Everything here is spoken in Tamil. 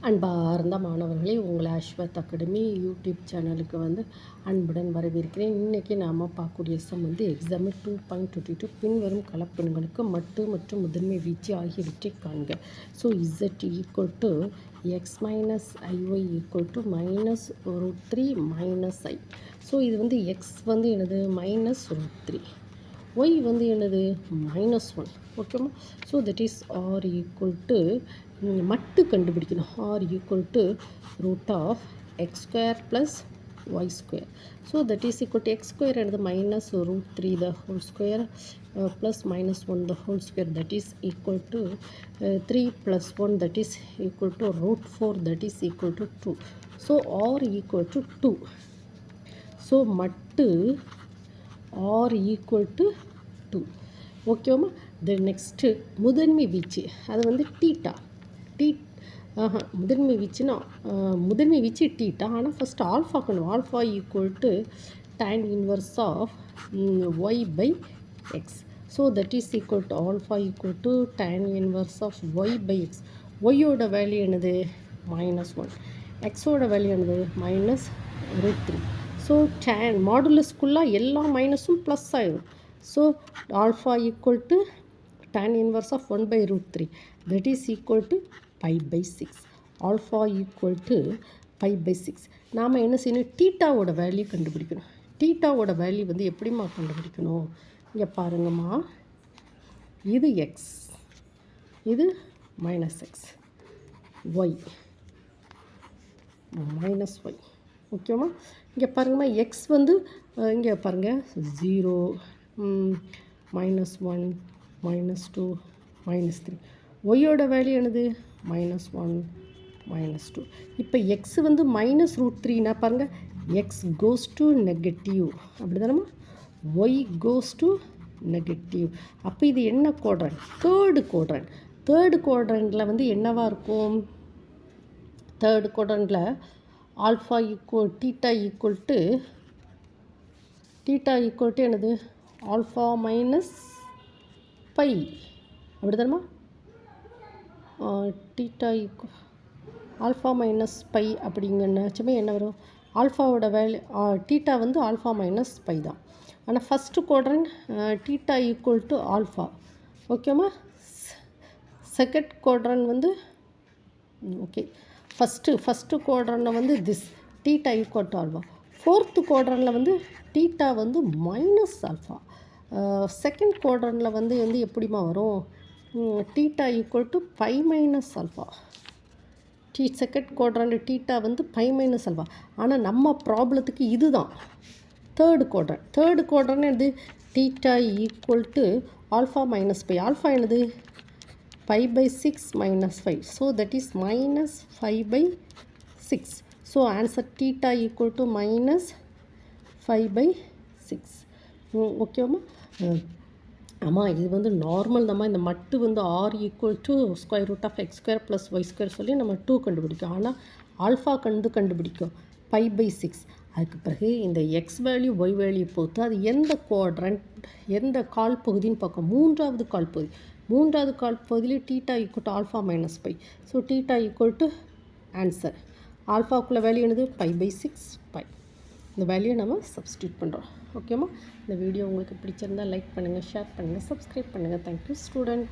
அன்பார்ந்த மாணவர்களே, உங்களை அஸ்வத் அகாடமி யூடியூப் சேனலுக்கு அன்புடன் வரவேற்கிறேன். இன்றைக்கி நாம் பார்க்கக்கூடிய சம் எக்ஸாம் 2.22 பின்வரும் கலப்பெண்களுக்கு மட்டு மற்றும் முதன்மை வீச்சு ஆகியவற்றை காண்க. So z equal to x minus i y equal to -√3 - i. So இது எக்ஸ் என்னது -√3, ஒய் என்னது -1. ஓகேமா? So that is r equal to மட்டு கண்டுபிடிக்கணும். R equal to √(x² + y²). So that is equal to x square என்னது -√3 the whole square plus -1 the whole square, that is equal to 3 + 1 that is equal to √4 that is equal to 2. So r equal to 2. So மட்டு r equal to 2. ஓகேவா? தென் நெக்ஸ்ட்டு முதன்மை வீச்சு அது டீட்டா. முதன்மை வீச்சுனா முதன்மை வீச்சு டீட்டா. ஆனால் ஃபஸ்ட்டு ஆல்ஃபா கணும். Alpha equal to tan inverse of y/x. So that is equal to alpha equal to tan inverse of y/x. ஒய்யோட வேல்யூ என்னது -1, எக்ஸோட வேல்யூ என்னது -√3. ஸோ tan மாடுலஸ்குள்ளே எல்லா மைனஸும் ப்ளஸ் ஆயிடும். So alpha equal to tan inverse of 1/√3 that is equal to π/6. Alpha equal to π/6. நாம் என்ன செய்யணும்? டீட்டாவோட வேல்யூ கண்டுபிடிக்கணும். டீட்டாவோட வேல்யூ எப்படிம்மா கண்டுபிடிக்கணும்? இங்கே பாருங்கம்மா, இது எக்ஸ், இது -x, ஒய் -y. ஓகேவா? இங்கே பாருங்கம்மா, எக்ஸ் இங்கே பாருங்கள் 0, -1, -2, -3. ஒய்யோட வேல்யூ என்னது -1, -2. இப்போ எக்ஸ் -√3னா பாருங்கள், எக்ஸ் கோஸ் டு நெகட்டிவ், அப்படி தானம்மா? Y goes to negative. அப்போ இது என்ன குவாட்ரண்ட்? Third quadrant. தேர்டு குவாட்ரண்ட்டில் என்னவாக இருக்கும்? தேர்டு குவாட்ரண்ட்டில் alpha equal theta equal to என்னது ஆல்ஃபா -π, அப்படி தானம்மா? டீட்டா ஈக்குவல் ஆல்ஃபா -π அப்படிங்கன்னாச்சுமே என்ன வரும்? ஆல்ஃபாவோட வேல்யூ டீட்டா ஆல்ஃபா -π தான். ஆனால் first quadrant theta equal to alpha. ஓகேம்மா? செகண்ட் குவாட்ரண்ட் ஓகே, ஃபஸ்ட்டு குவாட்ரண்ட்டில் this theta equal to alpha. Fourth குவாட்ரண்ட்டில் டீட்டா -ஆல்ஃபா. செகண்ட் குவாட்ரண்ட்டில் எப்படிமா வரும்? Theta equal to alpha. Second quadrant theta alpha. ஆனால் நம்ம ப்ராப்ளத்துக்கு இதுதான் தேர்டு குவாட்ரண்ட். தேர்டு குவாட்ரண்ட் என்னது? Theta equal to alpha -π. Alpha என்னது π/6 - 5. So that is -5/6. So answer theta equal to -5/6. ஓகேவாம்மா? ஆமாம், இது நார்மல் தான்மா. இந்த மட்டு R equal to √(x² + y² சொல்லி நம்ம 2 கண்டுபிடிக்கும். ஆனால் ஆல்ஃபா கண்டுபிடிக்கும் π/6. அதுக்கு பிறகு இந்த எக்ஸ் வேல்யூ ஒய் வேல்யூ பொறுத்து அது எந்த குவாட்ரண்ட், எந்த கால் பகுதின்னு பார்க்கும். மூன்றாவது கால் பகுதி. மூன்றாவது கால் பகுதியில் theta equal to alpha -π. So theta equal to answer ஆல்ஃபாவுக்குள்ள வேல்யூ என்னது π/6. இந்த வேல்யூவை நம்ம சப்ஸ்டியூட் பண்ணுறோம். ஓகேம்மா? இந்த வீடியோ உங்களுக்கு பிடிச்சிருந்தால் லைக் பண்ணுங்கள், ஷேர் பண்ணுங்கள், சப்ஸ்கிரைப் பண்ணுங்கள். Thank you student.